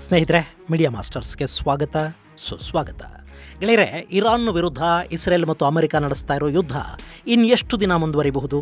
ಸ್ನೇಹಿತರೆ, ಮೀಡಿಯಾ ಮಾಸ್ಟರ್ಸ್ಗೆ ಸ್ವಾಗತ, ಸುಸ್ವಾಗತ. ಗೆಳೆಯರೆ, ಇರಾನ್ ವಿರುದ್ಧ ಇಸ್ರೇಲ್ ಮತ್ತು ಅಮೆರಿಕ ನಡೆಸ್ತಾ ಇರೋ ಯುದ್ಧ ಇನ್ನೆಷ್ಟು ದಿನ ಮುಂದುವರಿಬಹುದು?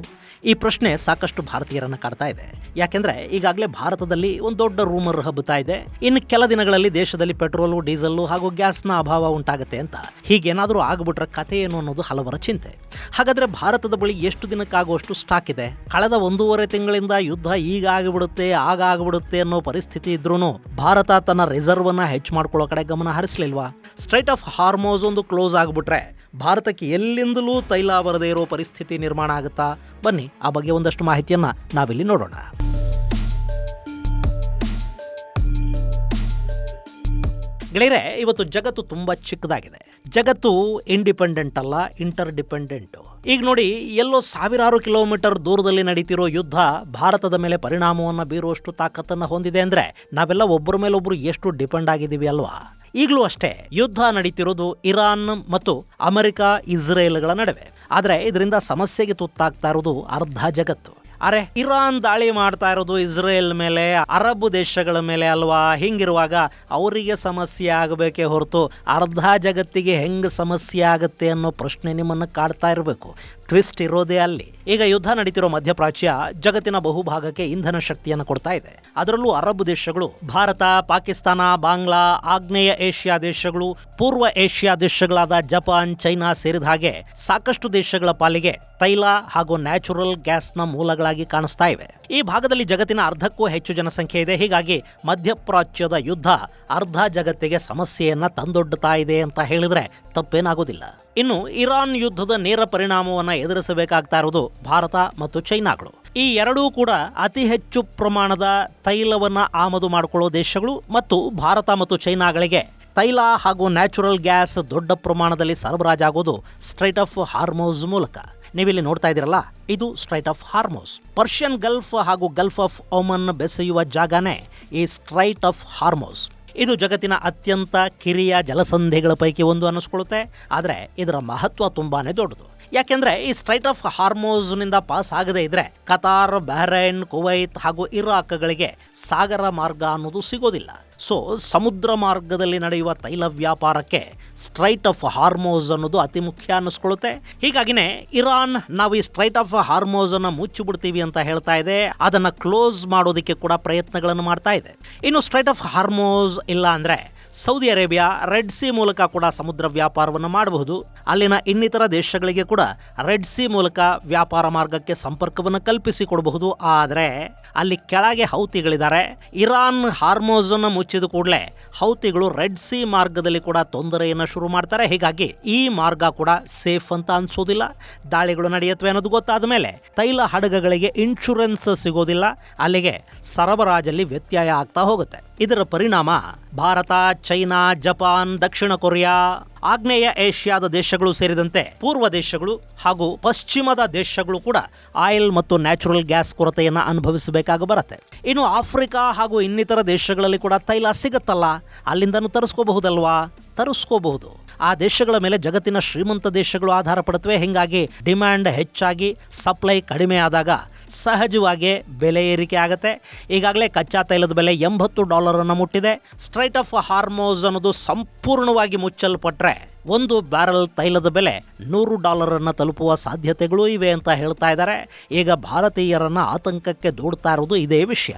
ಈ ಪ್ರಶ್ನೆ ಸಾಕಷ್ಟು ಭಾರತೀಯರನ್ನು ಕಾಡ್ತಾ ಇದೆ. ಯಾಕೆಂದರೆ ಈಗಾಗಲೇ ಭಾರತದಲ್ಲಿ ಒಂದು ದೊಡ್ಡ ರೂಮರ್ ಹಬ್ಬುತ್ತಾ ಇದೆ. ಇನ್ನು ಕೆಲ ದಿನಗಳಲ್ಲಿ ದೇಶದಲ್ಲಿ ಪೆಟ್ರೋಲು, ಡೀಸೆಲ್ಲು ಹಾಗೂ ಗ್ಯಾಸ್ನ ಅಭಾವ ಉಂಟಾಗುತ್ತೆ ಅಂತ. ಹೀಗೇನಾದರೂ ಆಗ್ಬಿಟ್ರೆ ಕಥೆ ಏನು ಅನ್ನೋದು ಹಲವರ ಚಿಂತೆ. ಹಾಗಾದರೆ ಭಾರತದ ಬಳಿ ಎಷ್ಟು ದಿನಕ್ಕಾಗುವಷ್ಟು ಸ್ಟಾಕ್ ಇದೆ? ಕಳೆದ 1.5 ತಿಂಗಳಿಂದ ಯುದ್ಧ ಈಗ ಆಗಿಬಿಡುತ್ತೆ, ಆಗ ಆಗಿಬಿಡುತ್ತೆ ಅನ್ನೋ ಪರಿಸ್ಥಿತಿ ಇದ್ರೂ ಭಾರತ ತನ್ನ ರಿಸರ್ವನ್ನ ಹೆಚ್ಚು ಮಾಡ್ಕೊಳ್ಳೋ ಕಡೆ ಗಮನ ಹರಿಸಲಿಲ್ವಾ? ಸ್ಟ್ರೈಟ್ ಆಫ್ ಹಾರ್ಮೋಸ್ ಒಂದು ಕ್ಲೋಸ್ ಆಗಿಬಿಟ್ರೆ ಭಾರತಕ್ಕೆ ಎಲ್ಲಿಂದಲೂ ತೈಲ ಬರದೇ ಇರೋ ಪರಿಸ್ಥಿತಿ ನಿರ್ಮಾಣ ಆಗುತ್ತಾ? ಬನ್ನಿ, ಆ ಬಗ್ಗೆ ಒಂದಷ್ಟು ಮಾಹಿತಿಯನ್ನು ನಾವಿಲ್ಲಿ ನೋಡೋಣ. ಗೆಳೆಯರೆ, ಇವತ್ತು ಜಗತ್ತು ತುಂಬ ಚಿಕ್ಕದಾಗಿದೆ. ಜಗತ್ತು ಇಂಡಿಪೆಂಡೆಂಟ್ ಅಲ್ಲ, ಇಂಟರ್ ಡಿಪೆಂಡೆಂಟು. ಈಗ ನೋಡಿ, ಎಲ್ಲೋ ಸಾವಿರಾರು ಕಿಲೋಮೀಟರ್ ದೂರದಲ್ಲಿ ನಡೀತಿರೋ ಯುದ್ಧ ಭಾರತದ ಮೇಲೆ ಪರಿಣಾಮವನ್ನು ಬೀರುವಷ್ಟು ತಾಕತ್ತನ್ನು ಹೊಂದಿದೆ ಅಂದರೆ ನಾವೆಲ್ಲ ಒಬ್ಬರ ಮೇಲೊಬ್ಬರು ಎಷ್ಟು ಡಿಪೆಂಡ್ ಆಗಿದ್ದೀವಿ ಅಲ್ವಾ? ಈಗಲೂ ಅಷ್ಟೇ ಯುದ್ಧ ನಡೀತಿರೋದು ಇರಾನ್ ಮತ್ತು ಅಮೆರಿಕ, ಇಸ್ರೇಲ್ಗಳ ನಡುವೆ. ಆದರೆ ಇದರಿಂದ ಸಮಸ್ಯೆಗೆ ತುತ್ತಾಗ್ತಾ ಇರೋದು ಅರ್ಧ ಜಗತ್ತು. ಅರೆ, ಇರಾನ್ ದಾಳಿ ಮಾಡ್ತಾ ಇರೋದು ಇಸ್ರೇಲ್ ಮೇಲೆ, ಅರಬ್ ದೇಶಗಳ ಮೇಲೆ ಅಲ್ವಾ? ಹಿಂಗಿರುವಾಗ ಅವರಿಗೆ ಸಮಸ್ಯೆ ಆಗಬೇಕೇ ಹೊರತು ಅರ್ಧ ಜಗತ್ತಿಗೆ ಹೆಂಗೆ ಸಮಸ್ಯೆ ಆಗುತ್ತೆ ಅನ್ನೋ ಪ್ರಶ್ನೆ ನಿಮ್ಮನ್ನು ಕಾಡ್ತಾ ಇರಬೇಕು. ಟ್ವಿಸ್ಟ್ ಇರೋದೇ ಅಲ್ಲಿ. ಈಗ ಯುದ್ಧ ನಡೀತಿರೋ ಮಧ್ಯಪ್ರಾಚ್ಯ ಜಗತ್ತಿನ ಬಹುಭಾಗಕ್ಕೆ ಇಂಧನ ಶಕ್ತಿಯನ್ನು ಕೊಡ್ತಾ ಇದೆ. ಅದರಲ್ಲೂ ಅರಬ್ ದೇಶಗಳು, ಭಾರತ, ಪಾಕಿಸ್ತಾನ, ಬಾಂಗ್ಲಾ, ಆಗ್ನೇಯ ಏಷ್ಯಾ ದೇಶಗಳು, ಪೂರ್ವ ಏಷ್ಯಾ ದೇಶಗಳಾದ ಜಪಾನ್, ಚೈನಾ ಸೇರಿದ ಹಾಗೆ ಸಾಕಷ್ಟು ದೇಶಗಳ ಪಾಲಿಗೆ ತೈಲ ಹಾಗೂ ನ್ಯಾಚುರಲ್ ಗ್ಯಾಸ್ನ ಮೂಲಗಳಾಗಿ ಕಾಣಿಸ್ತಾ ಇವೆ. ಈ ಭಾಗದಲ್ಲಿ ಜಗತ್ತಿನ ಅರ್ಧಕ್ಕೂ ಹೆಚ್ಚು ಜನಸಂಖ್ಯೆ ಇದೆ. ಹೀಗಾಗಿ ಮಧ್ಯಪ್ರಾಚ್ಯದ ಯುದ್ಧ ಅರ್ಧ ಜಗತ್ತಿಗೆ ಸಮಸ್ಯೆಯನ್ನ ತಂದೊಡ್ಡುತ್ತಾ ಇದೆ ಅಂತ ಹೇಳಿದ್ರೆ ತಪ್ಪೇನಾಗೋದಿಲ್ಲ. ಇನ್ನು ಇರಾನ್ ಯುದ್ಧದ ನೇರ ಪರಿಣಾಮವನ್ನು ಎದುರಿಸಬೇಕಾಗ್ತಾ ಇರೋದು ಭಾರತ ಮತ್ತು ಚೈನಾಗಳು. ಈ ಎರಡೂ ಕೂಡ ಅತಿ ಹೆಚ್ಚು ಪ್ರಮಾಣದ ತೈಲವನ್ನ ಆಮದು ಮಾಡಿಕೊಳ್ಳೋ ದೇಶಗಳು ಮತ್ತು ಭಾರತ ಮತ್ತು ಚೈನಾಗಳಿಗೆ ತೈಲ ಹಾಗೂ ನ್ಯಾಚುರಲ್ ಗ್ಯಾಸ್ ದೊಡ್ಡ ಪ್ರಮಾಣದಲ್ಲಿ ಸರಬರಾಜಾಗೋದು ಸ್ಟ್ರೈಟ್ ಆಫ್ ಹಾರ್ಮೋಸ್ ಮೂಲಕ. ನೀವಿಲ್ಲಿ ನೋಡ್ತಾ ಇದ್ದೀರಲ್ಲ, ಇದು straight of Hormuz. Persian Gulf ಹಾಗೂ ಗಲ್ಫ್ ಆಫ್ ಒಮನ್ ಬೆಸೆಯುವ ಜಾಗನೇ ಈ ಸ್ಟ್ರೈಟ್ ಆಫ್ ಹಾರ್ಮೋಸ್. ಇದು ಜಗತ್ತಿನ ಅತ್ಯಂತ ಕಿರಿಯ ಜಲಸಂಧಿಗಳ ಪೈಕಿ ಒಂದು ಅನ್ನಿಸ್ಕೊಳ್ಳುತ್ತೆ. ಆದರೆ ಇದರ ಮಹತ್ವ ತುಂಬಾನೇ ದೊಡ್ಡದು. ಯಾಕೆಂದ್ರೆ ಈ ಸ್ಟ್ರೈಟ್ ಆಫ್ ಹಾರ್ಮೋಸ್ನಿಂದ ಪಾಸ್ ಆಗದೇ ಇದ್ರೆ ಕತಾರ್, ಬಹ್ರೈನ್, ಕುವೈತ್ ಹಾಗೂ ಇರಾಕ್ಗಳಿಗೆ ಸಾಗರ ಮಾರ್ಗ ಅನ್ನೋದು ಸಿಗೋದಿಲ್ಲ. ಸೊ ಸಮುದ್ರ ಮಾರ್ಗದಲ್ಲಿ ನಡೆಯುವ ತೈಲ ವ್ಯಾಪಾರಕ್ಕೆ ಸ್ಟ್ರೈಟ್ ಆಫ್ ಹಾರ್ಮೋಸ್ ಅನ್ನೋದು ಅತಿ ಮುಖ್ಯ ಅನ್ನಿಸ್ಕೊಳ್ಳುತ್ತೆ. ಹೀಗಾಗಿನೇ ಇರಾನ್ ನಾವು ಈ ಸ್ಟ್ರೈಟ್ ಆಫ್ ಹಾರ್ಮೋಸ್ ಅನ್ನ ಮುಚ್ಚಿಬಿಡ್ತೀವಿ ಅಂತ ಹೇಳ್ತಾ ಇದೆ. ಅದನ್ನ ಕ್ಲೋಸ್ ಮಾಡೋದಕ್ಕೆ ಕೂಡ ಪ್ರಯತ್ನಗಳನ್ನು ಮಾಡ್ತಾ ಇದೆ. ಇನ್ನು ಸ್ಟ್ರೈಟ್ ಆಫ್ ಹಾರ್ಮೋಸ್ ಇಲ್ಲ ಅಂದ್ರೆ ಸೌದಿ ಅರೇಬಿಯಾ ರೆಡ್ ಸಿ ಮೂಲಕ ಕೂಡ ಸಮುದ್ರ ವ್ಯಾಪಾರವನ್ನು ಮಾಡಬಹುದು. ಅಲ್ಲಿನ ಇನ್ನಿತರ ದೇಶಗಳಿಗೆ ಕೂಡ ರೆಡ್ ಸಿ ಮೂಲಕ ವ್ಯಾಪಾರ ಮಾರ್ಗಕ್ಕೆ ಸಂಪರ್ಕವನ್ನು ಕಲ್ಪಿಸಿಕೊಡಬಹುದು. ಆದರೆ ಅಲ್ಲಿ ಕೆಳಗೆ ಹೌತಿಗಳಿದ್ದಾರೆ. ಇರಾನ್ ಹಾರ್ಮೋಸ್ ಅನ್ನು ಮುಚ್ಚಿದ ಕೂಡಲೇ ಹೌತಿಗಳು ರೆಡ್ ಸಿ ಮಾರ್ಗದಲ್ಲಿ ಕೂಡ ತೊಂದರೆಯನ್ನು ಶುರು ಮಾಡ್ತಾರೆ. ಹೀಗಾಗಿ ಈ ಮಾರ್ಗ ಕೂಡ ಸೇಫ್ ಅಂತ ಅನ್ಸೋದಿಲ್ಲ. ದಾಳಿಗಳು ನಡೆಯುತ್ತವೆ ಅನ್ನೋದು ಗೊತ್ತಾದ ಮೇಲೆ ತೈಲ ಹಡಗುಗಳಿಗೆ ಇನ್ಶೂರೆನ್ಸ್ ಸಿಗೋದಿಲ್ಲ. ಅಲ್ಲಿಗೆ ಸರಬರಾಜಲ್ಲಿ ವ್ಯತ್ಯಯ ಆಗ್ತಾ ಹೋಗುತ್ತೆ. ಇದರ ಪರಿಣಾಮ ಭಾರತ, ಚೈನಾ, ಜಪಾನ್, ದಕ್ಷಿಣ ಕೊರಿಯಾ, ಆಗ್ನೇಯ ಏಷ್ಯಾದ ದೇಶಗಳು ಸೇರಿದಂತೆ ಪೂರ್ವ ದೇಶಗಳು ಹಾಗೂ ಪಶ್ಚಿಮದ ದೇಶಗಳು ಕೂಡ ಆಯಿಲ್ ಮತ್ತು ನ್ಯಾಚುರಲ್ ಗ್ಯಾಸ್ ಕೊರತೆಯನ್ನು ಅನುಭವಿಸಬೇಕಾಗಿ ಬರುತ್ತೆ. ಇನ್ನು ಆಫ್ರಿಕಾ ಹಾಗೂ ಇನ್ನಿತರ ದೇಶಗಳಲ್ಲಿ ಕೂಡ ತೈಲ ಸಿಗುತ್ತಲ್ಲ, ಅಲ್ಲಿಂದನೂ ತರಿಸ್ಕೋಬಹುದಲ್ವಾ? ತರಿಸ್ಕೋಬಹುದು. ಆ ದೇಶಗಳ ಮೇಲೆ ಜಗತ್ತಿನ ಶ್ರೀಮಂತ ದೇಶಗಳು ಆಧಾರ ಪಡುತ್ತವೆ. ಹೀಗಾಗಿ ಡಿಮ್ಯಾಂಡ್ ಹೆಚ್ಚಾಗಿ ಸಪ್ಲೈ ಕಡಿಮೆ ಆದಾಗ ಸಹಜವಾಗಿ ಬೆಲೆ ಏರಿಕೆ ಆಗುತ್ತೆ. ಈಗಾಗಲೇ ಕಚ್ಚಾ ತೈಲದ ಬೆಲೆ $80 ಮುಟ್ಟಿದೆ. ಸ್ಟ್ರೈಟ್ ಆಫ್ ಹಾರ್ಮೋಸ್ ಅನ್ನೋದು ಸಂಪೂರ್ಣವಾಗಿ ಮುಚ್ಚಲ್ಪಟ್ರೆ 1 ಬ್ಯಾರಲ್ ತೈಲದ ಬೆಲೆ $100 ತಲುಪುವ ಸಾಧ್ಯತೆಗಳೂ ಇವೆ ಅಂತ ಹೇಳ್ತಾ ಇದ್ದಾರೆ. ಈಗ ಭಾರತೀಯರನ್ನ ಆತಂಕಕ್ಕೆ ದೂಡ್ತಾ ಇರೋದು ಇದೇ ವಿಷಯ.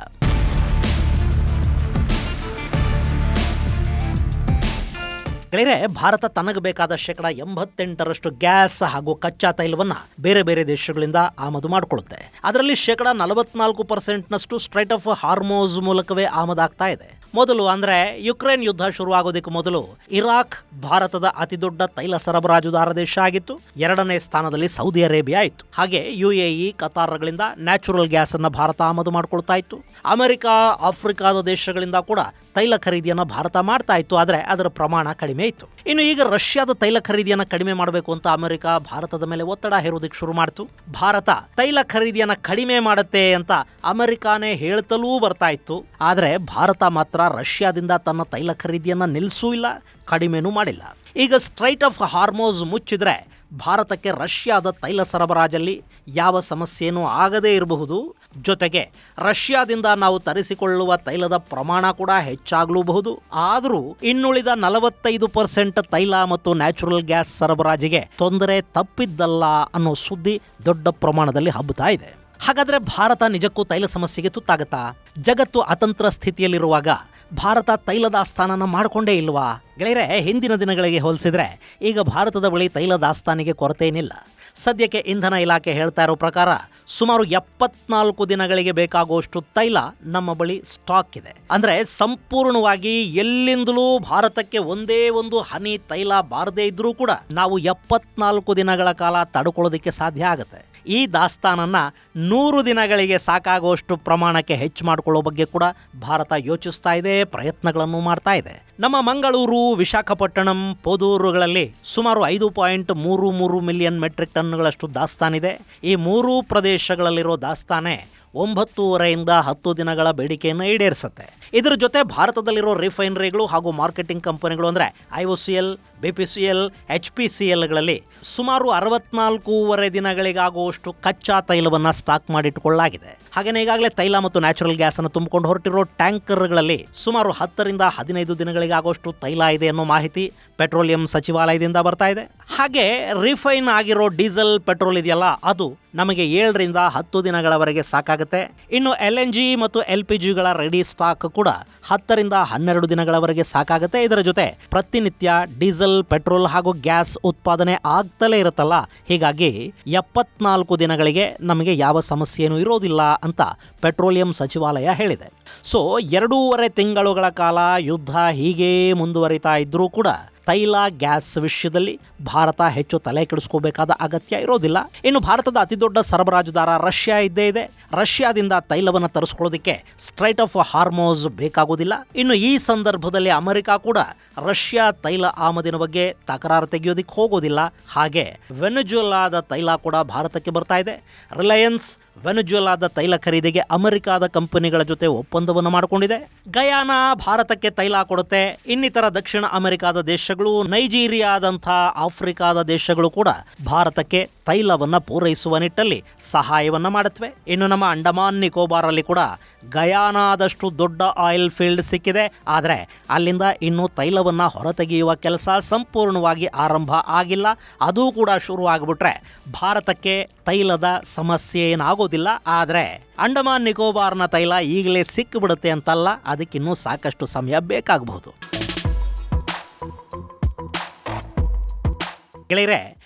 ಭಾರತ ತನಗೆ ಬೇಕಾದ 88% ಗ್ಯಾಸ್ ಹಾಗೂ ಕಚ್ಚಾ ತೈಲವನ್ನ ಬೇರೆ ಬೇರೆ ದೇಶಗಳಿಂದ ಆಮದು ಮಾಡಿಕೊಳ್ಳುತ್ತೆ. ಅದರಲ್ಲಿ 44% ಸ್ಟ್ರೈಟ್ ಆಫ್ ಹಾರ್ಮೋಸ್ ಮೂಲಕವೇ ಆಮದಾಗ್ತಾ ಇದೆ. ಮೊದಲು ಅಂದ್ರೆ ಯುಕ್ರೇನ್ ಯುದ್ಧ ಶುರುವಾಗೋದಕ್ಕೆ ಮೊದಲು ಇರಾಕ್ ಭಾರತದ ಅತಿ ದೊಡ್ಡ ತೈಲ ಸರಬರಾಜುದಾರ ದೇಶ ಆಗಿತ್ತು. 2ನೇ ಸ್ಥಾನದಲ್ಲಿ ಸೌದಿ ಅರೇಬಿಯಾ ಇತ್ತು. ಹಾಗೆ UAE, ಕತಾರ್ಗಳಿಂದ ನ್ಯಾಚುರಲ್ ಗ್ಯಾಸ್ ಅನ್ನ ಭಾರತ ಆಮದು ಮಾಡ್ಕೊಳ್ತಾ ಇತ್ತು. ಅಮೆರಿಕ, ಆಫ್ರಿಕಾದ ದೇಶಗಳಿಂದ ಕೂಡ ತೈಲ ಖರೀದಿಯನ್ನು ಭಾರತ ಮಾಡ್ತಾ ಇತ್ತು. ಆದರೆ ಅದರ ಪ್ರಮಾಣ ಕಡಿಮೆ ಇತ್ತು. ಇನ್ನು ಈಗ ರಷ್ಯಾದ ತೈಲ ಖರೀದಿಯನ್ನು ಕಡಿಮೆ ಮಾಡಬೇಕು ಅಂತ ಅಮೆರಿಕ ಭಾರತದ ಮೇಲೆ ಒತ್ತಡ ಹೇರೋದಕ್ಕೆ ಶುರು ಮಾಡ್ತು. ಭಾರತ ತೈಲ ಖರೀದಿಯನ್ನು ಕಡಿಮೆ ಮಾಡುತ್ತೆ ಅಂತ ಅಮೆರಿಕಾನೇ ಹೇಳ್ತಲೂ ಬರ್ತಾ ಇತ್ತು. ಆದರೆ ಭಾರತ ಮಾತ್ರ ರಷ್ಯಾದಿಂದ ತನ್ನ ತೈಲ ಖರೀದಿಯನ್ನು ನಿಲ್ಲಿಸೂ ಇಲ್ಲ, ಕಡಿಮೆನೂ ಮಾಡಿಲ್ಲ. ಈಗ ಸ್ಟ್ರೈಟ್ ಆಫ್ ಹಾರ್ಮೋಸ್ ಮುಚ್ಚಿದ್ರೆ ಭಾರತಕ್ಕೆ ರಷ್ಯಾದ ತೈಲ ಸರಬರಾಜಲ್ಲಿ ಯಾವ ಸಮಸ್ಯೆನೂ ಆಗದೇ ಇರಬಹುದು. ಜೊತೆಗೆ ರಷ್ಯಾದಿಂದ ನಾವು ತರಿಸಿಕೊಳ್ಳುವ ತೈಲದ ಪ್ರಮಾಣ ಕೂಡ ಹೆಚ್ಚಾಗಲೂಬಹುದು. ಆದರೂ ಇನ್ನುಳಿದ 45% ತೈಲ ಮತ್ತು ನ್ಯಾಚುರಲ್ ಗ್ಯಾಸ್ ಸರಬರಾಜಿಗೆ ತೊಂದರೆ ತಪ್ಪಿದ್ದಲ್ಲ ಅನ್ನೋ ಸುದ್ದಿ ದೊಡ್ಡ ಪ್ರಮಾಣದಲ್ಲಿ ಹಬ್ಬುತ್ತಾ ಇದೆ. ಹಾಗಾದ್ರೆ ಭಾರತ ನಿಜಕ್ಕೂ ತೈಲ ಸಮಸ್ಯೆಗೆ ತುತ್ತಾಗತ್ತಾ? ಜಗತ್ತು ಅತಂತ್ರ ಸ್ಥಿತಿಯಲ್ಲಿರುವಾಗ ಭಾರತ ತೈಲ ದಾಸ್ತಾನನ ಮಾಡಿಕೊಂಡೇ ಇಲ್ವಾ? ಗೆಳೆಯರೆ, ಹಿಂದಿನ ದಿನಗಳಿಗೆ ಹೋಲಿಸಿದ್ರೆ ಈಗ ಭಾರತದ ಬಳಿ ತೈಲ ದಾಸ್ತಾನಿಗೆ ಕೊರತೆ ಏನಿಲ್ಲ. ಸದ್ಯಕ್ಕೆ ಇಂಧನ ಇಲಾಖೆ ಹೇಳ್ತಾ ಇರೋ ಪ್ರಕಾರ ಸುಮಾರು 74 ದಿನಗಳಿಗೆ ಬೇಕಾಗುವಷ್ಟು ತೈಲ ನಮ್ಮ ಬಳಿ ಸ್ಟಾಕ್ ಇದೆ. ಅಂದ್ರೆ ಸಂಪೂರ್ಣವಾಗಿ ಎಲ್ಲಿಂದಲೂ ಭಾರತಕ್ಕೆ ಒಂದೇ ಒಂದು ಹನಿ ತೈಲ ಬಾರದೇ ಇದ್ರೂ ಕೂಡ ನಾವು 74 ದಿನಗಳ ಕಾಲ ತಡ್ಕೊಳ್ಳೋದಕ್ಕೆ ಸಾಧ್ಯ ಆಗುತ್ತೆ. ಈ ದಾಸ್ತಾನನ್ನ 100 ದಿನಗಳಿಗೆ ಸಾಕಾಗುವಷ್ಟು ಪ್ರಮಾಣಕ್ಕೆ ಹೆಚ್ಚು ಮಾಡಿಕೊಳ್ಳೋ ಬಗ್ಗೆ ಕೂಡ ಭಾರತ ಯೋಚಿಸ್ತಾ ಇದೆ, ಪ್ರಯತ್ನಗಳನ್ನು ಮಾಡ್ತಾ ಇದೆ. ನಮ್ಮ ಮಂಗಳೂರು, ವಿಶಾಖಪಟ್ಟಣಂ, ಪೋದೂರುಗಳಲ್ಲಿ ಸುಮಾರು 5.33 ಮಿಲಿಯನ್ ಮೆಟ್ರಿಕ್ ಟನ್ಗಳಷ್ಟು ದಾಸ್ತಾನಿದೆ. ಈ 3 ಪ್ರದೇಶಗಳಲ್ಲಿರೋ ದಾಸ್ತಾನೆ 9.5ರಿಂದ 10 ದಿನಗಳ ಬೇಡಿಕೆಯನ್ನು ಈಡೇರಿಸುತ್ತೆ. ಇದರ ಜೊತೆ ಭಾರತದಲ್ಲಿರೋ ರಿಫೈನರಿಗಳು ಹಾಗೂ ಮಾರ್ಕೆಟಿಂಗ್ ಕಂಪನಿಗಳು ಅಂದರೆ IOCL, BPCL, HPCLಗಳಲ್ಲಿ ಸುಮಾರು 64.5 ದಿನಗಳಿಗಾಗುವಷ್ಟು ಕಚ್ಚಾ ತೈಲವನ್ನು ಸ್ಟಾಕ್ ಮಾಡಿಟ್ಟುಕೊಳ್ಳಲಾಗಿದೆ. ಹಾಗೆಯೇ ಈಗಾಗಲೇ ತೈಲ ಮತ್ತು ನ್ಯಾಚುರಲ್ ಗ್ಯಾಸ್ ಅನ್ನು ತುಂಬಿಕೊಂಡು ಹೊರಟಿರೋ ಟ್ಯಾಂಕರ್ಗಳಲ್ಲಿ ಸುಮಾರು 10ರಿಂದ 15 ದಿನಗಳಿಗಾಗುವಷ್ಟು ತೈಲ ಇದೆ ಅನ್ನೋ ಮಾಹಿತಿ ಪೆಟ್ರೋಲಿಯಂ ಸಚಿವಾಲಯದಿಂದ ಬರ್ತಾ ಇದೆ. ಹಾಗೆ ರಿಫೈನ್ ಆಗಿರೋ ಡೀಸೆಲ್, ಪೆಟ್ರೋಲ್ ಇದೆಯಲ್ಲ, ಅದು ನಮಗೆ 7ರಿಂದ 10 ದಿನಗಳವರೆಗೆ ಸಾಕಾಗುತ್ತೆ. ಇನ್ನು LNG ಮತ್ತು LPGಗಳ ರೆಡಿ ಸ್ಟಾಕ್ ಕೂಡ 10ರಿಂದ 12 ದಿನಗಳವರೆಗೆ ಸಾಕಾಗುತ್ತೆ. ಇದರ ಜೊತೆ ಪ್ರತಿನಿತ್ಯ ಡೀಸೆಲ್, ಪೆಟ್ರೋಲ್ ಹಾಗೂ ಗ್ಯಾಸ್ ಉತ್ಪಾದನೆ ಆಗ್ತಲೇ ಇರುತ್ತಲ್ಲ, ಹೀಗಾಗಿ 74 ದಿನಗಳಿಗೆ ನಮಗೆ ಯಾವ ಸಮಸ್ಯೆನೂ ಇರೋದಿಲ್ಲ ಅಂತ ಪೆಟ್ರೋಲಿಯಂ ಸಚಿವಾಲಯ ಹೇಳಿದೆ. ಸೊ 2.5 ತಿಂಗಳುಗಳ ಕಾಲ ಯುದ್ಧ ಹೀಗೇ ಮುಂದುವರಿತಾ ಇದ್ರೂ ಕೂಡ ತೈಲ, ಗ್ಯಾಸ್ ವಿಷಯದಲ್ಲಿ ಭಾರತ ಹೆಚ್ಚು ತಲೆ ಕೆಡಿಸ್ಕೋಬೇಕಾದ ಅಗತ್ಯ ಇರೋದಿಲ್ಲ. ಇನ್ನು ಭಾರತದ ಅತಿದೊಡ್ಡ ಸರಬರಾಜುದಾರ ರಷ್ಯಾ ಇದ್ದೇ ಇದೆ. ರಷ್ಯಾದಿಂದ ತೈಲವನ್ನು ತರಿಸ್ಕೊಳ್ಳೋದಕ್ಕೆ ಸ್ಟ್ರೈಟ್ ಆಫ್ ಹಾರ್ಮೋಸ್ ಬೇಕಾಗೋದಿಲ್ಲ. ಇನ್ನು ಈ ಸಂದರ್ಭದಲ್ಲಿ ಅಮೆರಿಕ ಕೂಡ ರಷ್ಯಾ ತೈಲ ಆಮದಿನ ಬಗ್ಗೆ ತಕರಾರು ತೆಗೆಯೋದಿಕ್ಕೆ ಹೋಗೋದಿಲ್ಲ. ಹಾಗೆ ವೆನೆಜುವೆಲಾದ ತೈಲ ಕೂಡ ಭಾರತಕ್ಕೆ ಬರ್ತಾ ಇದೆ. ರಿಲಯನ್ಸ್ ವೆನೆಜುವೆಲಾದ ತೈಲ ಖರೀದಿಗೆ ಅಮೆರಿಕಾದ ಕಂಪನಿಗಳ ಜೊತೆ ಒಪ್ಪಂದವನ್ನು ಮಾಡಿಕೊಂಡಿದೆ. ಗಯಾನಾ ಭಾರತಕ್ಕೆ ತೈಲ ಕೊಡುತ್ತೆ. ಇನ್ನಿತರ ದಕ್ಷಿಣ ಅಮೆರಿಕಾದ ದೇಶಗಳು, ನೈಜೀರಿಯಾದಂಥ ಆಫ್ರಿಕಾದ ದೇಶಗಳು ಕೂಡ ಭಾರತಕ್ಕೆ ತೈಲವನ್ನು ಪೂರೈಸುವ ನಿಟ್ಟಲ್ಲಿ ಸಹಾಯವನ್ನು ಮಾಡುತ್ತವೆ. ಇನ್ನು ನಮ್ಮ ಅಂಡಮಾನ್ ನಿಕೋಬಾರ್ ಅಲ್ಲಿ ಕೂಡ ಗಯಾನಾದಷ್ಟು ದೊಡ್ಡ ಆಯಿಲ್ ಫೀಲ್ಡ್ ಸಿಕ್ಕಿದೆ. ಆದರೆ ಅಲ್ಲಿಂದ ಇನ್ನೂ ತೈಲವನ್ನು ಹೊರತೆಗೆಯುವ ಕೆಲಸ ಸಂಪೂರ್ಣವಾಗಿ ಆರಂಭ ಆಗಿಲ್ಲ. ಅದು ಕೂಡ ಶುರು ಆಗಿಬಿಟ್ರೆ ಭಾರತಕ್ಕೆ ತೈಲದ ಸಮಸ್ಯೆ ಏನಾಗೋದಿಲ್ಲ. ಆದರೆ ಅಂಡಮಾನ್ ನಿಕೋಬಾರ್ನ ತೈಲ ಈಗಲೇ ಸಿಕ್ಕಿಬಿಡುತ್ತೆ ಅಂತಲ್ಲ, ಅದಕ್ಕಿನ್ನೂ ಸಾಕಷ್ಟು ಸಮಯ ಬೇಕಾಗಬಹುದು. ಗೆಳೆಯರೆ,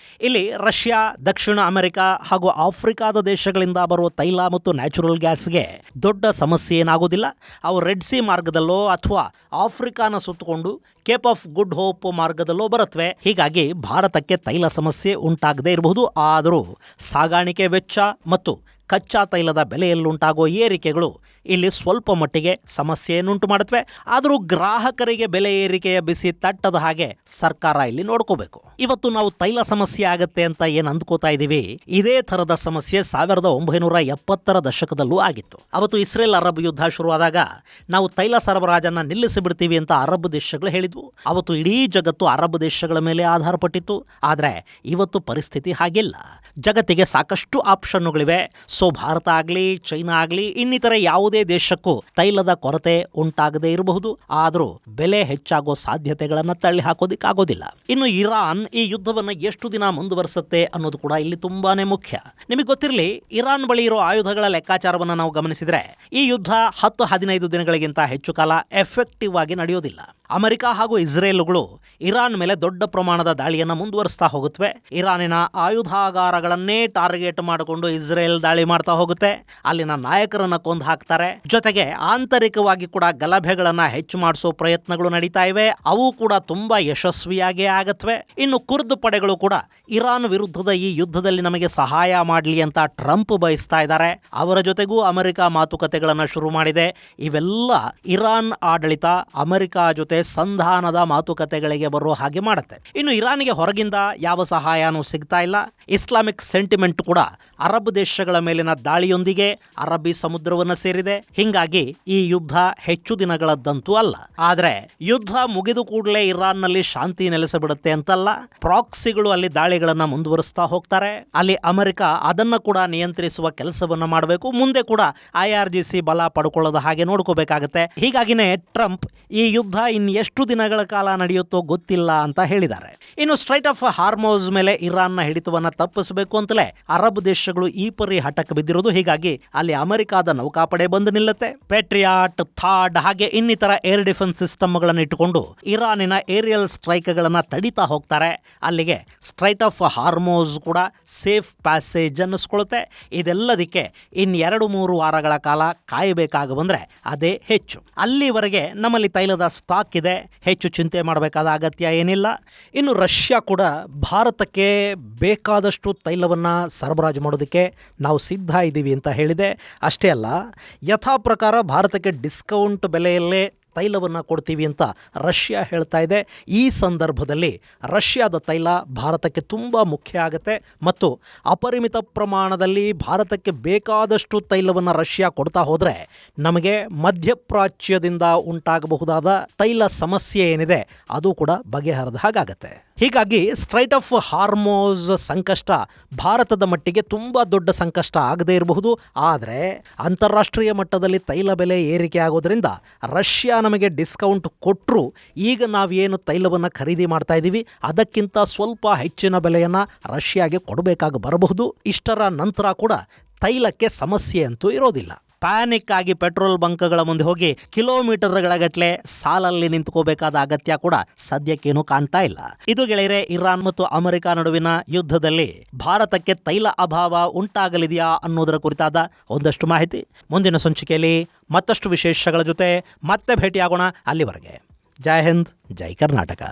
ಇಲ್ಲಿ ರಷ್ಯಾ, ದಕ್ಷಿಣ ಅಮೆರಿಕ ಹಾಗೂ ಆಫ್ರಿಕಾದ ದೇಶಗಳಿಂದ ಬರುವ ತೈಲ ಮತ್ತು ನ್ಯಾಚುರಲ್ ಗ್ಯಾಸ್ಗೆ ದೊಡ್ಡ ಸಮಸ್ಯೆ ಏನಾಗೋದಿಲ್ಲ. ಅವು ರೆಡ್ ಸಿ ಮಾರ್ಗದಲ್ಲೋ ಅಥವಾ ಆಫ್ರಿಕಾನ ಸುತ್ತಕೊಂಡು ಕೇಪ್ ಆಫ್ ಗುಡ್ ಹೋಪ್ ಮಾರ್ಗದಲ್ಲೋ ಬರುತ್ತವೆ. ಹೀಗಾಗಿ ಭಾರತಕ್ಕೆ ತೈಲ ಸಮಸ್ಯೆ ಉಂಟಾಗದೇ ಇರಬಹುದು. ಆದರೂ ಸಾಗಾಣಿಕೆ ವೆಚ್ಚ ಮತ್ತು ಕಚ್ಚಾ ತೈಲದ ಬೆಲೆಯಲ್ಲುಂಟಾಗುವ ಏರಿಕೆಗಳು ಇಲ್ಲಿ ಸ್ವಲ್ಪ ಮಟ್ಟಿಗೆ ಸಮಸ್ಯೆಯನ್ನುಂಟು ಮಾಡುತ್ತವೆ. ಆದರೂ ಗ್ರಾಹಕರಿಗೆ ಬೆಲೆ ಏರಿಕೆಯ ಬಿಸಿ ತಟ್ಟದ ಹಾಗೆ ಸರ್ಕಾರ ಇಲ್ಲಿ ನೋಡ್ಕೋಬೇಕು. ಇವತ್ತು ನಾವು ತೈಲ ಸಮಸ್ಯೆ ಆಗತ್ತೆ ಅಂತ ಏನು ಅಂದ್ಕೋತಾ ಇದ್ದೀವಿ, ಇದೇ ಥರದ ಸಮಸ್ಯೆ 1970ರ ದಶಕದಲ್ಲೂ ಆಗಿತ್ತು. ಅವತ್ತು ಇಸ್ರೇಲ್ ಅರಬ್ ಯುದ್ಧ ಶುರುವಾದಾಗ ನಾವು ತೈಲ ಸರಬರಾಜನ್ನು ನಿಲ್ಲಿಸಿಬಿಡ್ತೀವಿ ಅಂತ ಅರಬ್ ದೇಶಗಳು ಹೇಳಿದ್ವು. ಅವತ್ತು ಇಡೀ ಜಗತ್ತು ಅರಬ್ ದೇಶಗಳ ಮೇಲೆ ಆಧಾರಪಟ್ಟಿತ್ತು. ಆದರೆ ಇವತ್ತು ಪರಿಸ್ಥಿತಿ ಹಾಗಿಲ್ಲ. ಜಗತ್ತಿಗೆ ಸಾಕಷ್ಟು ಆಪ್ಷನ್ಗಳಿವೆ. ಸೊ ಭಾರತ ಆಗಲಿ, ಚೈನಾ ಆಗಲಿ, ಇನ್ನಿತರ ಯಾವುದೇ ದೇಶಕ್ಕೂ ತೈಲದ ಕೊರತೆ ಉಂಟಾಗದೇ ಇರಬಹುದು. ಆದರೂ ಬೆಲೆ ಹೆಚ್ಚಾಗೋ ಸಾಧ್ಯತೆಗಳನ್ನು ತಳ್ಳಿ ಹಾಕೋದಿಕ್ಕಾಗೋದಿಲ್ಲ. ಇನ್ನು ಇರಾನ್ ಈ ಯುದ್ಧವನ್ನು ಎಷ್ಟು ದಿನ ಮುಂದುವರಿಸುತ್ತೆ ಅನ್ನೋದು ಕೂಡ ಇಲ್ಲಿ ತುಂಬಾನೇ ಮುಖ್ಯ. ನಿಮಗೆ ಗೊತ್ತಿರಲಿ, ಇರಾನ್ ಬಳಿ ಇರೋ ಆಯುಧಗಳ ಲೆಕ್ಕಾಚಾರವನ್ನು ನಾವು ಗಮನಿಸಿದ್ರೆ ಈ ಯುದ್ಧ 10-15 ದಿನಗಳಿಗಿಂತ ಹೆಚ್ಚು ಕಾಲ ಎಫೆಕ್ಟಿವ್ ಆಗಿ ನಡೆಯೋದಿಲ್ಲ. ಅಮೆರಿಕ ಹಾಗೂ ಇಸ್ರೇಲ್ಗಳು ಇರಾನ್ ಮೇಲೆ ದೊಡ್ಡ ಪ್ರಮಾಣದ ದಾಳಿಯನ್ನು ಮುಂದುವರಿಸ್ತಾ ಹೋಗುತ್ತವೆ. ಇರಾನಿನ ಆಯುಧಾಗಾರಗಳನ್ನೇ ಟಾರ್ಗೆಟ್ ಮಾಡಿಕೊಂಡು ಇಸ್ರೇಲ್ ದಾಳಿ ಮಾಡ್ತಾ ಹೋಗುತ್ತೆ. ಅಲ್ಲಿನ ನಾಯಕರನ್ನ ಕೊಂದು ಹಾಕ್ತಾರೆ. ಜೊತೆಗೆ ಆಂತರಿಕವಾಗಿ ಕೂಡ ಗಲಭೆಗಳನ್ನ ಹೆಚ್ಚು ಮಾಡಿಸೋ ಪ್ರಯತ್ನಗಳು ನಡೀತಾ ಇವೆ. ಅವು ಕೂಡ ತುಂಬಾ ಯಶಸ್ವಿಯಾಗೇ ಆಗತ್ವೆ. ಇನ್ನು ಕುರ್ದ್ ಪಡೆಗಳು ಕೂಡ ಇರಾನ್ ವಿರುದ್ಧದ ಈ ಯುದ್ಧದಲ್ಲಿ ನಮಗೆ ಸಹಾಯ ಮಾಡಲಿ ಅಂತ ಟ್ರಂಪ್ ಬಯಸ್ತಾ ಇದ್ದಾರೆ. ಅವರ ಜೊತೆಗೂ ಅಮೆರಿಕ ಮಾತುಕತೆಗಳನ್ನು ಶುರು ಮಾಡಿದೆ. ಇವೆಲ್ಲ ಇರಾನ್ ಆಡಳಿತ ಅಮೆರಿಕ ಜೊತೆ ಸಂಧಾನದ ಮಾತುಕತೆಗಳಿಗೆ ಬರೋ ಹಾಗೆ ಮಾಡುತ್ತೆ. ಇನ್ನು ಇರಾನಿಗೆ ಹೊರಗಿಂದ ಯಾವ ಸಹಾಯನೂ ಸಿಗ್ತಾ ಇಲ್ಲ. ಇಸ್ಲಾಮಿಕ್ ಸೆಂಟಿಮೆಂಟ್ ಕೂಡ ಅರಬ್ ದೇಶಗಳ ಮೇಲೆ ಮೇಲಿನ ದಾಳಿಯೊಂದಿಗೆ ಅರಬ್ಬಿ ಸಮುದ್ರವನ್ನು ಸೇರಿದೆ. ಹಿಂಗಾಗಿ ಈ ಯುದ್ಧ ಹೆಚ್ಚು ದಿನಗಳದ್ದಂತೂ ಅಲ್ಲ. ಆದ್ರೆ ಯುದ್ಧ ಮುಗಿದು ಕೂಡಲೇ ಇರಾನ್ನಲ್ಲಿ ಶಾಂತಿ ನೆಲೆಸಿಬಿಡುತ್ತೆ ಅಂತಲ್ಲ. ಪ್ರಾಕ್ಸಿಗಳು ಅಲ್ಲಿ ದಾಳಿಗಳನ್ನ ಮುಂದುವರಿಸ್ತಾ ಹೋಗ್ತಾರೆ. ಅಲ್ಲಿ ಅಮೆರಿಕ ಅದನ್ನ ಕೂಡ ನಿಯಂತ್ರಿಸುವ ಕೆಲಸವನ್ನ ಮಾಡಬೇಕು. ಮುಂದೆ ಕೂಡ IRGC ಬಲ ಪಡ್ಕೊಳ್ಳೋದ ಹಾಗೆ ನೋಡ್ಕೋಬೇಕಾಗತ್ತೆ. ಹೀಗಾಗಿನೇ ಟ್ರಂಪ್ ಈ ಯುದ್ಧ ಇನ್ನೆಷ್ಟು ದಿನಗಳ ಕಾಲ ನಡೆಯುತ್ತೋ ಗೊತ್ತಿಲ್ಲ ಅಂತ ಹೇಳಿದ್ದಾರೆ. ಇನ್ನು ಸ್ಟ್ರೈಟ್ ಆಫ್ ಹಾರ್ಮೋಸ್ ಮೇಲೆ ಇರಾನ್ನ ಹಿಡಿತವನ್ನ ತಪ್ಪಿಸಬೇಕು ಅಂತಲೇ ಅರಬ್ ದೇಶಗಳು ಈ ಪರಿ ಹಠಕ್ಕೆ ಬಿದ್ದಿರೋದು. ಹೀಗಾಗಿ ಅಲ್ಲಿ ಅಮೆರಿಕಾದ ನೌಕಾಪಡೆ ಬಂದು ನಿಲ್ಲುತ್ತೆ. ಪೇಟ್ರಿಯಾಟ್, ಥಾಡ್ ಹಾಗೆ ಇನ್ನಿತರ ಏರ್ ಡಿಫೆನ್ಸ್ ಸಿಸ್ಟಮ್ಗಳನ್ನು ಇಟ್ಟುಕೊಂಡು ಇರಾನಿನ ಏರಿಯಲ್ ಸ್ಟ್ರೈಕ್ಗಳನ್ನು ತಡಿತಾ ಹೋಗ್ತಾರೆ. ಅಲ್ಲಿಗೆ ಸ್ಟ್ರೈಟ್ ಆಫ್ ಹಾರ್ಮೋಸ್ ಕೂಡ ಸೇಫ್ ಪ್ಯಾಸೇಜ್ ಅನ್ನಿಸ್ಕೊಳ್ಳುತ್ತೆ. ಇದೆಲ್ಲದಕ್ಕೆ ಇನ್ನು 2-3 ವಾರಗಳ ಕಾಲ ಕಾಯಬೇಕಾಗ ಬಂದ್ರೆ ಅದೇ ಹೆಚ್ಚು. ಅಲ್ಲಿವರೆಗೆ ನಮ್ಮಲ್ಲಿ ತೈಲದ ಸ್ಟಾಕ್ ಇದೆ, ಹೆಚ್ಚು ಚಿಂತೆ ಮಾಡಬೇಕಾದ ಅಗತ್ಯ ಏನಿಲ್ಲ. ಇನ್ನು ರಷ್ಯಾ ಕೂಡ ಭಾರತಕ್ಕೆ ಬೇಕಾದಷ್ಟು ತೈಲವನ್ನು ಸರಬರಾಜು ಮಾಡೋದಕ್ಕೆ ನಾವು ಸಿದ್ಧ ಇದ್ದೀವಿ ಅಂತ ಹೇಳಿದೆ. ಅಷ್ಟೇ ಅಲ್ಲ, ಯಥಾ ಪ್ರಕಾರ ಭಾರತಕ್ಕೆ ಡಿಸ್ಕೌಂಟ್ ಬೆಲೆಯಲ್ಲೇ ತೈಲವನ್ನು ಕೊಡ್ತೀವಿ ಅಂತ ರಷ್ಯಾ ಹೇಳ್ತಾ ಇದೆ. ಈ ಸಂದರ್ಭದಲ್ಲಿ ರಷ್ಯಾದ ತೈಲ ಭಾರತಕ್ಕೆ ತುಂಬ ಮುಖ್ಯ ಆಗುತ್ತೆ ಮತ್ತು ಅಪರಿಮಿತ ಪ್ರಮಾಣದಲ್ಲಿ ಭಾರತಕ್ಕೆ ಬೇಕಾದಷ್ಟು ತೈಲವನ್ನು ರಷ್ಯಾ ಕೊಡ್ತಾ ಹೋದರೆ ನಮಗೆ ಮಧ್ಯಪ್ರಾಚ್ಯದಿಂದ ಉಂಟಾಗಬಹುದಾದ ತೈಲ ಸಮಸ್ಯೆ ಏನಿದೆ ಅದು ಕೂಡ ಬಗೆಹರಿದ ಹಾಗಾಗತ್ತೆ. ಹೀಗಾಗಿ ಸ್ಟ್ರೈಟ್ ಆಫ್ ಹಾರ್ಮೋಸ್ ಸಂಕಷ್ಟ ಭಾರತದ ಮಟ್ಟಿಗೆ ತುಂಬ ದೊಡ್ಡ ಸಂಕಷ್ಟ ಆಗದೇ ಇರಬಹುದು. ಆದರೆ ಅಂತಾರಾಷ್ಟ್ರೀಯ ಮಟ್ಟದಲ್ಲಿ ತೈಲ ಬೆಲೆ ಏರಿಕೆ ಆಗೋದ್ರಿಂದ ರಷ್ಯಾ ನಮಗೆ ಡಿಸ್ಕೌಂಟ್ ಕೊಟ್ಟರು ಈಗ ನಾವೇನು ತೈಲವನ್ನು ಖರೀದಿ ಮಾಡ್ತಾ ಇದ್ದೀವಿ ಅದಕ್ಕಿಂತ ಸ್ವಲ್ಪ ಹೆಚ್ಚಿನ ಬೆಲೆಯನ್ನು ರಷ್ಯಾಗೆ ಕೊಡಬೇಕಾಗಿ ಬರಬಹುದು. ಇಷ್ಟರ ನಂತರ ಕೂಡ ತೈಲಕ್ಕೆ ಸಮಸ್ಯೆ ಅಂತೂ ಇರೋದಿಲ್ಲ. ಪ್ಯಾನಿಕ್ ಆಗಿ ಪೆಟ್ರೋಲ್ ಬಂಕ್ಗಳ ಮುಂದೆ ಹೋಗಿ ಕಿಲೋಮೀಟರ್ಗಳ ಗಟ್ಟಲೆ ಸಾಲಲ್ಲಿ ನಿಂತ್ಕೋಬೇಕಾದ ಅಗತ್ಯ ಕೂಡ ಸದ್ಯಕ್ಕೇನು ಕಾಣ್ತಾ ಇಲ್ಲ. ಇದು ಗೆಳೆಯರೆ, ಇರಾನ್ ಮತ್ತು ಅಮೆರಿಕ ನಡುವಿನ ಯುದ್ಧದಲ್ಲಿ ಭಾರತಕ್ಕೆ ತೈಲ ಅಭಾವ ಉಂಟಾಗಲಿದೆಯಾ ಅನ್ನೋದರ ಕುರಿತಾದ ಒಂದಷ್ಟು ಮಾಹಿತಿ. ಮುಂದಿನ ಸಂಚಿಕೆಯಲ್ಲಿ ಮತ್ತಷ್ಟು ವಿಶೇಷಗಳ ಜೊತೆ ಮತ್ತೆ ಭೇಟಿಯಾಗೋಣ. ಅಲ್ಲಿವರೆಗೆ ಜೈ ಹಿಂದ್, ಜೈ ಕರ್ನಾಟಕ.